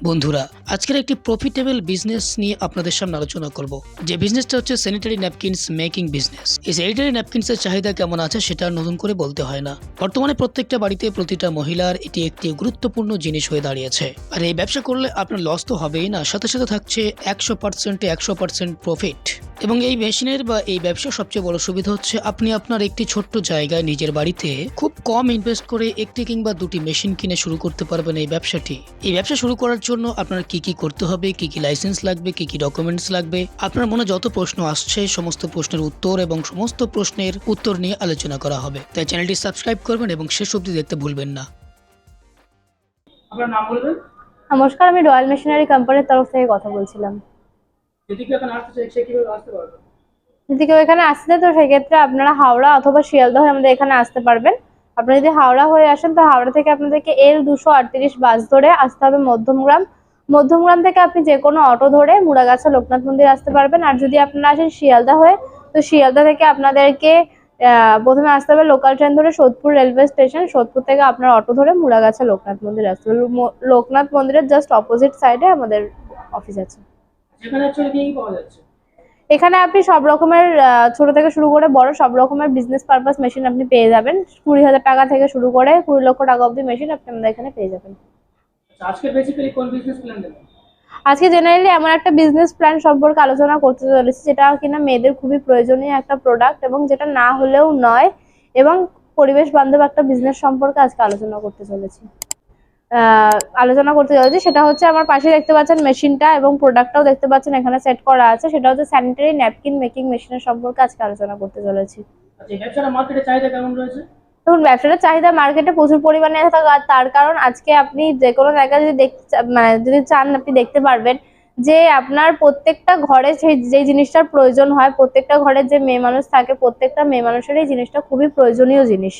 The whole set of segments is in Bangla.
বন্ধুরা, আজকের একটি প্রফিটেবল বিজনেস নিয়ে আপনাদের সামনে আলোচনা করব। যে বিজনেসটা হচ্ছে স্যানিটারি ন্যাপকিনস মেকিং বিজনেস। এই স্যানিটারি ন্যাপকিনসের চাহিদা কেমন আছে সেটা নতুন করে বলতে হয় না। বর্তমানে প্রত্যেকটা বাড়িতে প্রতিটা মহিলার এটি একটি গুরুত্বপূর্ণ জিনিস হয়ে দাঁড়িয়েছে। আর এই ব্যবসা করলে আপনার লস তো হবেই না, সাথে সাথে থাকছে 100% প্রফিট। এবং এই মেশিনের বা এই ব্যবসার সবচেয়ে বড় সুবিধা হচ্ছে আপনি আপনার একটি ছোট্ট জায়গায় নিজের বাড়িতে খুব কম ইনভেস্ট করে একটি কিংবা দুটি মেশিন কিনে শুরু করতে পারবেন এই ব্যবসাটি। এই ব্যবসা শুরু করার জন্য আপনার কি কি করতে হবে, কি কি লাইসেন্স লাগবে, কি কি ডকুমেন্টস লাগবে, আপনার মনে যত প্রশ্ন আসছে সমস্ত প্রশ্নের উত্তর এবং সমস্ত প্রশ্নের উত্তর নিয়ে আলোচনা করা হবে। তাই চ্যানেলটি সাবস্ক্রাইব করবেন এবং শেষ অবধি দেখতে ভুলবেন না। আপনার নাম বলবেন? নমস্কার, আমি রয়্যাল মেশিনারি কোম্পানির তরফ থেকে কথা বলছিলাম। যদি কেউ এখানে আসতে চায় সে কিভাবে আসতে পারবে? যদি কেউ এখানে আসতে তো সেক্ষেত্রে আপনারা হাওড়া অথবা শিয়ালদহ হয়ে আমাদের এখানে আসতে পারবেন। আপনারা যদি হাওড়া হয়ে আসেন তো হাওড়া থেকে আপনাদেরকে L238 বাস ধরে আসতে হবে মধ্যমগ্রাম। মধ্যমগ্রাম থেকে আপনি যে কোনো অটো ধরে মুড়াগাছা লোকনাথ মন্দির আসতে পারবেন। আর যদি আপনারা আসেন শিয়ালদা হয়ে তো শিয়ালদা থেকে আপনাদেরকে প্রথমে আসতে হবে লোকাল ট্রেন ধরে সোদপুর রেলওয়ে স্টেশন। সোদপুর থেকে আপনার অটো ধরে মুড়াগাছা লোকনাথ মন্দির আসতে হবে। লোকনাথ মন্দিরের জাস্ট অপোজিট সাইডে আমাদের অফিস আছে। সেখানে অ্যাকচুয়ালি কি পাওয়া যাচ্ছে? এখানে আপনি সব রকমের ছোট থেকে শুরু করে বড় সব রকমের বিজনেস পারপাস মেশিন আপনি পেয়ে যাবেন। 20,000 টাকা থেকে শুরু করে 20 লক্ষ টাকা অবধি মেশিন আপনি আমাদের এখানে পেয়ে যাবেন। আজকে বেসিক্যালি কোন বিজনেস প্ল্যান দেবেন? আজকে জেনারেলি এমন একটা বিজনেস প্ল্যান সম্পর্কে আলোচনা করতে চলেছি যেটা কিনা মেয়েদের খুবই প্রয়োজনীয় একটা প্রোডাক্ট এবং যেটা না হলেও নয়, এবং পরিবেশ বান্ধব একটা বিজনেস সম্পর্কে আজকে আলোচনা করতে চলেছি। সেটা হচ্ছে আমার পাশে দেখতে পাচ্ছেন মেশিনটা এবং প্রোডাক্টটাও দেখতে পাচ্ছেন এখানে সেট করা আছে। সেটা হচ্ছে স্যানিটারি ন্যাপকিন মেকিং মেশিনের সম্পর্কে আজকে আলোচনা করতে চলেছি। আচ্ছা, এই ব্যবসাটা মার্কেটে চাহিদা কেমন রয়েছে? দেখুন, ব্যবসাটার চাহিদা মার্কেটে প্রচুর পরিমাণে আছে, তার কারণ আজকে আপনি যে কোনো জায়গায় যদি যদি চান আপনি দেখতে পারবেন যে আপনার প্রত্যেকটা ঘরে যে জিনিসটার প্রয়োজন হয়, প্রত্যেকটা ঘরে যে মেয়ে মানুষ থাকে প্রত্যেকটা মেয়ে মানুষের এই জিনিসটা খুবই প্রয়োজনীয় জিনিস।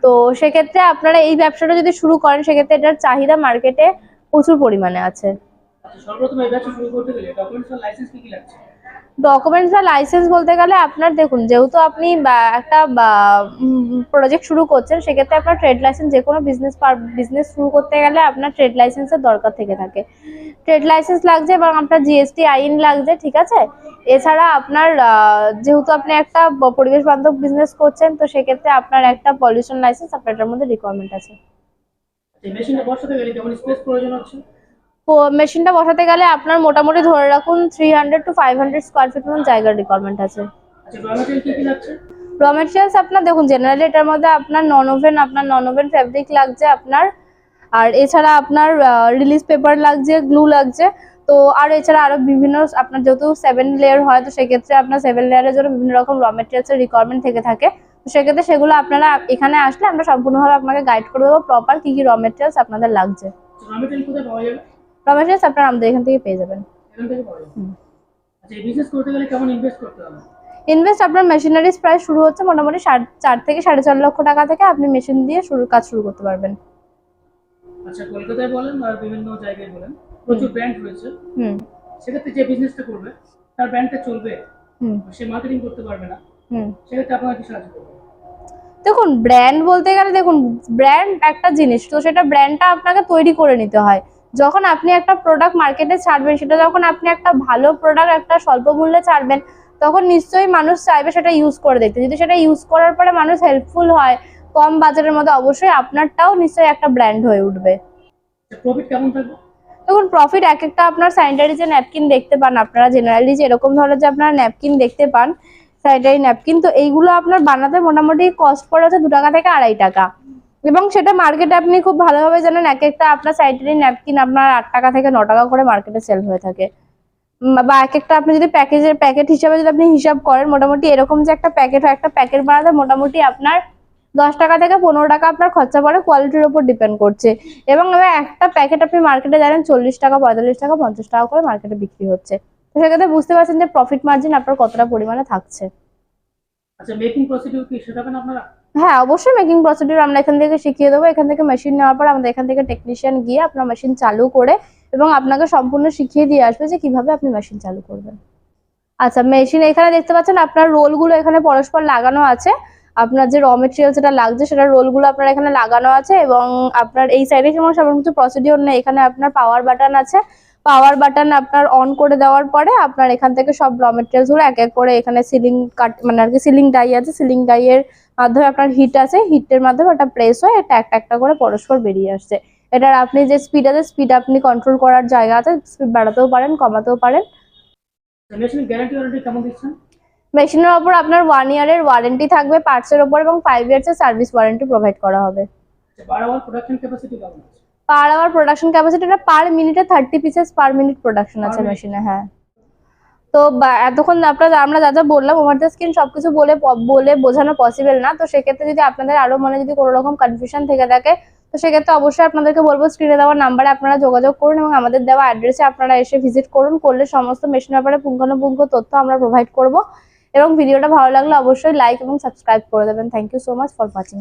তো সেক্ষেত্রে আপনারা এই ব্যবসাটা যদি শুরু করেন সেক্ষেত্রে এটার চাহিদা মার্কেটে প্রচুর পরিমাণে আছে। আচ্ছা, সর্বপ্রথম এই ব্যবসা শুরু করতে গেলে ডকুমেন্টস আর লাইসেন্স কি কি লাগছে? ডকুমেন্টস বা লাইসেন্স বলতে গেলে আপনার দেখুন, যেহেতু আপনি একটা প্রজেক্ট শুরু করছেন সেক্ষেত্রে আপনার ট্রেড লাইসেন্স, যে কোনো বিজনেস শুরু করতে গেলে আপনার ট্রেড লাইসেন্সের দরকার থেকে থাকে। ট্রেড লাইসেন্স লাগছে এবং আপনার জিএসটি আইন লাগছে, ঠিক আছে। এছাড়া আপনার যেহেতু আপনি একটা পরিবেশ বান্ধব বিজনেস করছেন তো সেক্ষেত্রে আপনার একটা পলিউশন লাইসেন্স আপনার এটার মধ্যে রিকোয়ারমেন্ট আছে। এই মেশিনটা বসাতে গেলে কেমন স্পেস প্রয়োজন হচ্ছে? মেশিনটা বসাতে গেলে আপনার মোটামুটি ধরে রাখুন 300 to 500 স্কোয়ার ফিট মতো জায়গার রিকোয়ারমেন্ট আছে। আচ্ছা, র ম্যাটেরিয়াল কি কি লাগছে? র মেটেরিয়ালস আপনার দেখুন, জেনারেলি এটার মধ্যে আপনার নন ওভেন ফ্যাব্রিক লাগছে আপনার, আর এছাড়া আপনার রিলিজ পেপার লাগছে, গ্লু লাগছে। তো আর এছাড়া আরো বিভিন্ন আপনার যেহেতু 7 লেয়ার হয় তো সেক্ষেত্রে আপনার 7 লেয়ারের জন্য বিভিন্ন রকম র মেটেরিয়ালস এর রিকোয়ারমেন্ট থেকে থাকে। তো সেক্ষেত্রে সেগুলো আপনারা এখানে আসলে আমরা সম্পূর্ণভাবে আপনাকে গাইড করে দেবো প্রপার কি কি র মেটেরিয়ালস আপনাদের লাগছে। র ম্যাটেরিয়াল কোথায় পাওয়া যাবে? র মেটেরিয়ালস আপনারা আমাদের এখান থেকে পেয়ে যাবেন। এখান থেকে পাওয়া যাবে। আচ্ছা, এই বিজনেস করতে গেলে কেমন ইনভেস্ট করতে হবে? ইনভেস্ট আপনার মেশিনারিজ প্রাইস শুরু হচ্ছে মোটামুটি 4 থেকে 4.5 লক্ষ টাকা থেকে আপনি মেশিন দিয়ে কাজ শুরু করতে পারবেন। আচ্ছা, কলকাতায় বলেন আর বিভিন্ন জায়গায় বলেন প্রচুর ব্র্যান্ড রয়েছে। হুম সেক্ষেত্রে যে বিজনেসটা করবে তার ব্র্যান্ডটা চলবে, হুম সে মার্কেটিং করতে পারবে না, হুম সেক্ষেত্রে আপনারা কি সাহায্য করবেন? দেখুন, ব্র্যান্ড বলতে গেলে দেখুন, ব্র্যান্ড একটা জিনিস, তো সেটা ব্র্যান্ডটা আপনাকে তৈরি করে নিতে হয়। যখন আপনি একটা প্রোডাক্ট মার্কেটে ছাড়বেন, সেটা যখন আপনি একটা ভালো প্রোডাক্ট একটা স্বল্প মূল্যে ছাড়বেন তখন নিশ্চয়ই মানুষ চাইবে সেটা ইউজ করে দেখতে। যদি সেটা ইউজ করার পরে মানুষ হেল্পফুল হয় কম বাজারের মধ্যে, অবশ্যই আপনারটাও নিশ্চয়ই একটা ব্র্যান্ড হয়ে উঠবে। প্রফিট কেমন থাকবে? দেখুন, প্রফিট এক একটা আপনার স্যানিটারি যে ন্যাপকিন দেখতে পান আপনারা জেনারেলি যে এরকম ধরনের যে আপনারা ন্যাপকিন দেখতে পান স্যানিটারি ন্যাপকিন, তো এইগুলো আপনার বানাতে মোটামুটি কস্ট পড়ে হচ্ছে 2 টাকা থেকে 2.5 টাকা, এবং সেটা মার্কেটে আপনি খুব ভালোভাবে জানেন এক একটা আপনার স্যানিটারি ন্যাপকিন আপনার 8 টাকা থেকে 9 টাকা করে মার্কেটে সেল হয়ে থাকে। বা এক একটা আপনি যদি প্যাকেট হিসাবে যদি আপনি হিসাব করেন মোটামুটি এরকম যে একটা প্যাকেট হয়, একটা প্যাকেট বানাতে মোটামুটি আপনার 10 টাকা থেকে 15 টাকা আপনার খরচা পড়ে, কোয়ালিটির উপর ডিপেন্ড করছে। এবং এবার একটা প্যাকেট আপনি মার্কেটে জানেন 40 টাকা 45 টাকা 50 টাকা করে মার্কেটে বিক্রি হচ্ছে। তো সেক্ষেত্রে বুঝতে পারছেন যে প্রফিট মার্জিন আপনার কতটা পরিমাণে থাকছে। আচ্ছা, মেকিং প্রসিডিউর কি শেখাবেন আপনারা? হ্যাঁ, অবশ্যই মেকিং প্রসিডিউর আমরা এখান থেকে শিখিয়ে দেবো। এখান থেকে মেশিন নেওয়ার পর আমাদের এখান থেকে টেকনিশিয়ান গিয়ে আপনার মেশিন চালু করে এবং আপনাকে সম্পূর্ণ শিখিয়ে দিয়ে আসবে যে কিভাবে আপনি মেশিন চালু করবেন। আচ্ছা, মেশিন এখানে দেখতে পাচ্ছেন আপনার রোলগুলো এখানে পরস্পর লাগানো আছে। আপনার যে র মেটেরিয়াল যেটা লাগছে সেটা রোলগুলো আপনার এখানে লাগানো আছে। এবং আপনার এই সাইডে সমস্ত সেমন কিছু প্রসিডিওর নেই, এখানে আপনার পাওয়ার বাটন আছে। পাওয়ার বাটন আপনার অন করে দেওয়ার পরে আপনার এখান থেকে সব র মেটেরিয়ালস গুলো এক এক করে এখানে সিলিং কাট মানে আর কি সিলিং ডাই আছে, সিলিং ডাইয়ের মাধ্যমে আপনার হিট আছে, হিটের মাধ্যমে ওটা প্রেস হয়ে এটা একটা একটা করে পরস্পর বেরিয়ে আসছে। এটার আপনি যে স্পিড আছে স্পিড আপনি কন্ট্রোল করার জায়গা আছে, স্পিড বাড়াতেও পারেন কমাতেও পারেন। মেশিনের গ্যারান্টি ওয়ারেন্টি কেমন দিচ্ছেন? মেশিনের ওপর আপনার 1 ইয়ারের ওয়ারেন্টি থাকবে পার্টসের ওপর এবং 5 ইয়ার্স এর সার্ভিস ওয়ারেন্টি প্রোভাইড করা হবে। পার আওয়ার প্রোডাকশন ক্যাপাসিটি কেমন আছে? পার আওয়ার প্রোডাকশন ক্যাপাসিটিটা পার মিনিটে 30 পিসেস পার মিনিট প্রোডাকশন আছে মেশিনে। হ্যাঁ, তো এতক্ষণ আমরা যা যা বললাম ওভার দ্য স্ক্রিন সবকিছু বলে বোঝানো পসিবল না। তো সেক্ষেত্রে যদি আপনাদের আরো মনে যদি কোনো রকম কনফিউশন থেকে থাকে তো সেক্ষেত্রে অবশ্যই আপনাদেরকে বলবো স্ক্রিনে দেওয়া নাম্বারে আপনারা যোগাযোগ করুন এবং আমাদের দেওয়া অ্যাড্রেসে আপনারা এসে ভিজিট করুন। করলে সমস্ত মেশিন ব্যাপারে পুঙ্খানুপুঙ্খ তথ্য আমরা প্রোভাইড করব। এবং ভিডিওটা ভালো লাগলে অবশ্যই লাইক এবং সাবস্ক্রাইব করে দেবেন। Thank you so much for watching.